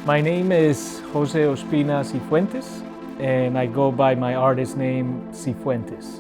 My name is Jose Ospina Cifuentes, and I go by my artist name Cifuentes.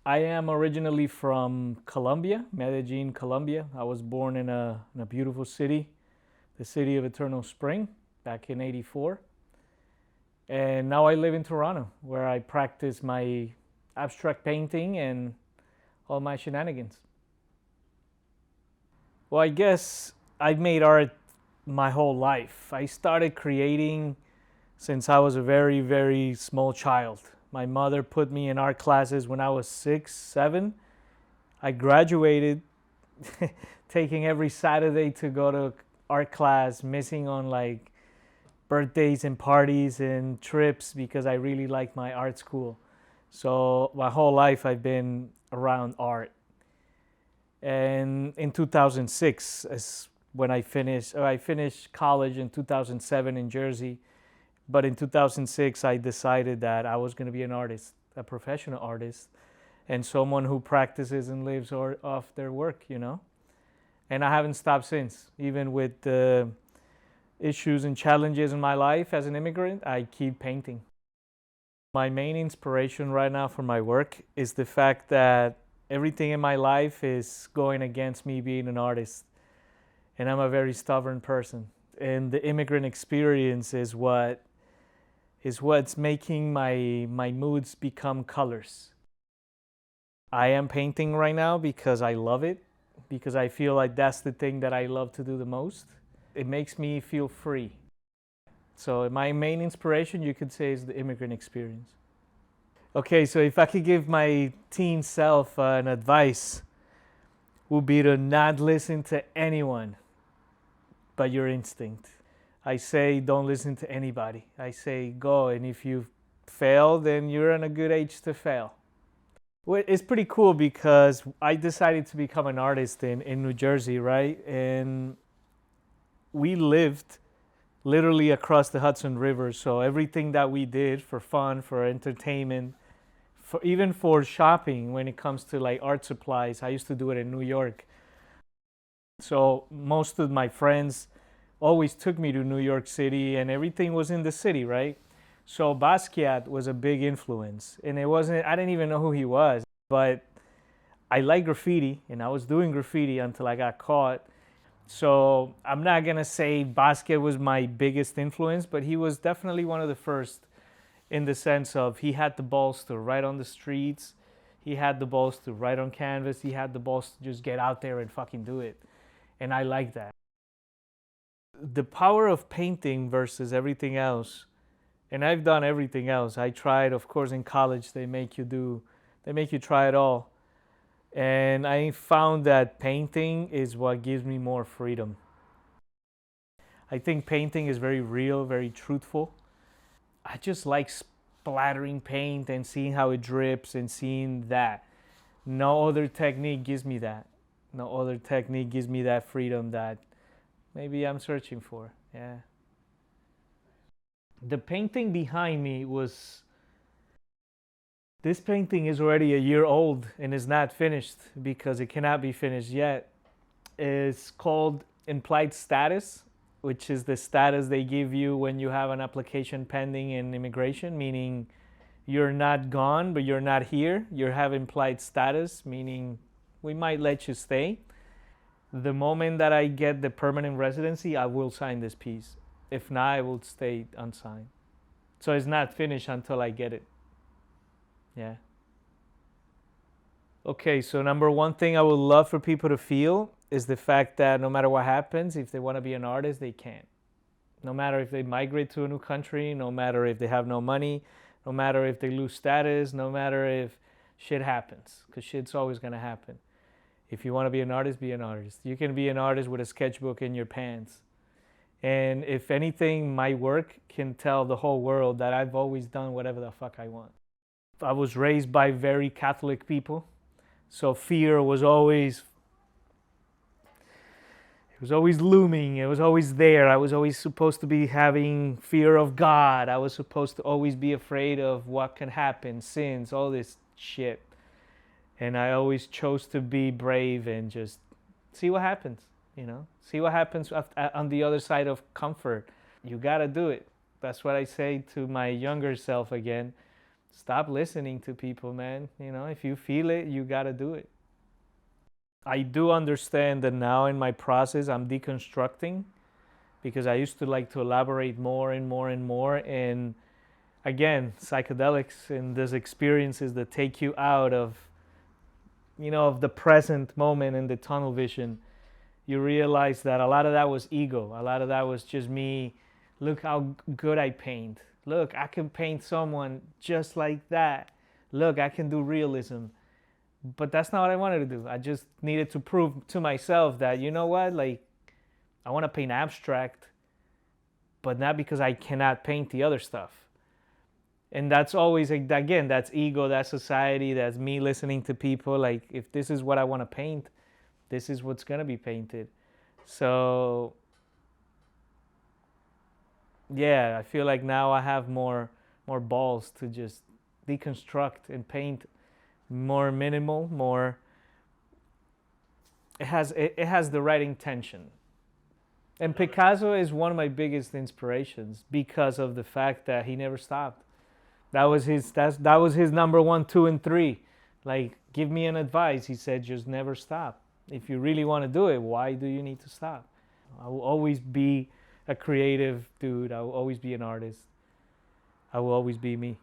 I am originally from Colombia, Medellin, Colombia. I was born in a beautiful city, the city of Eternal Spring, back in '84. And now I live in Toronto, where I practice my abstract painting and all my shenanigans. Well, I guess I've made art my whole life. I started creating since I was a very, very small child. My mother put me in art classes when I was 6, 7. I graduated taking every Saturday to go to art class, missing on like birthdays and parties and trips because I really liked my art school. So my whole life I've been around art. And in 2006 is when I finished college in 2007 in Jersey. But in 2006, I decided that I was going to be an artist, a professional artist, and someone who practices and lives off their work, you know? And I haven't stopped since. Even with the issues and challenges in my life as an immigrant, I keep painting. My main inspiration right now for my work is the fact that everything in my life is going against me being an artist. And I'm a very stubborn person. And the immigrant experience is what's making my moods become colors. I am painting right now because I love it, because I feel like that's the thing that I love to do the most. It makes me feel free. So my main inspiration, you could say, is the immigrant experience. Okay, so if I could give my teen self an advice, would be to not listen to anyone but your instinct. I say don't listen to anybody. I say go, and if you fail, then you're in a good age to fail. Well, it's pretty cool because I decided to become an artist in New Jersey, right? And we lived literally across the Hudson River. So everything that we did for fun, for entertainment, for even for shopping when it comes to like art supplies, I used to do it in New York. So most of my friends always took me to New York City and everything was in the city, right? So Basquiat was a big influence. And I didn't even know who he was, but I like graffiti and I was doing graffiti until I got caught. So I'm not going to say Basquiat was my biggest influence, but he was definitely one of the first in the sense of he had the balls to write on the streets. He had the balls to write on canvas. He had the balls to just get out there and fucking do it. And I like that. The power of painting versus everything else, and I've done everything else. I tried, of course, in college they make you try it all, and I found that painting is what gives me more freedom. I think painting is very real, very truthful. I just like splattering paint and seeing how it drips and seeing that. No other technique gives me that. No other technique gives me that freedom that maybe I'm searching for. Yeah. The painting behind me was. This painting is already a year old and is not finished because it cannot be finished yet. It's called implied status, which is the status they give you when you have an application pending in immigration, meaning you're not gone, but you're not here. You have implied status, meaning we might let you stay. The moment that I get the permanent residency, I will sign this piece. If not, I will stay unsigned. So it's not finished until I get it. Yeah. Okay, so number one thing I would love for people to feel is the fact that no matter what happens, if they want to be an artist, they can. No matter if they migrate to a new country, no matter if they have no money, no matter if they lose status, no matter if shit happens, because shit's always going to happen. If you want to be an artist, be an artist. You can be an artist with a sketchbook in your pants. And if anything, my work can tell the whole world that I've always done whatever the fuck I want. I was raised by very Catholic people, so fear was always looming. It was always there. I was always supposed to be having fear of God. I was supposed to always be afraid of what can happen, sins, all this shit. And I always chose to be brave and just see what happens, see what happens on the other side of comfort. You gotta do it. That's what I say to my younger self again. Stop listening to people, man. If you feel it, you gotta do it. I do understand that now in my process I'm deconstructing, because I used to like to elaborate more and more and more. And again, psychedelics and those experiences that take you out of the present moment and the tunnel vision, you realize that a lot of that was ego. A lot of that was just me. Look how good I paint. Look, I can paint someone just like that. Look, I can do realism. But that's not what I wanted to do. I just needed to prove to myself that, you know what, like, I want to paint abstract, but not because I cannot paint the other stuff. And that's always, again, that's ego, that's society, that's me listening to people. Like, if this is what I want to paint, this is what's going to be painted. So, yeah, I feel like now I have more balls to just deconstruct and paint more minimal, more. It has the right intention. And Picasso is one of my biggest inspirations because of the fact that he never stopped. That was his number 1, 2, and 3. Like, give me an advice. He said, just never stop. If you really want to do it, why do you need to stop? I will always be a creative dude. I will always be an artist. I will always be me.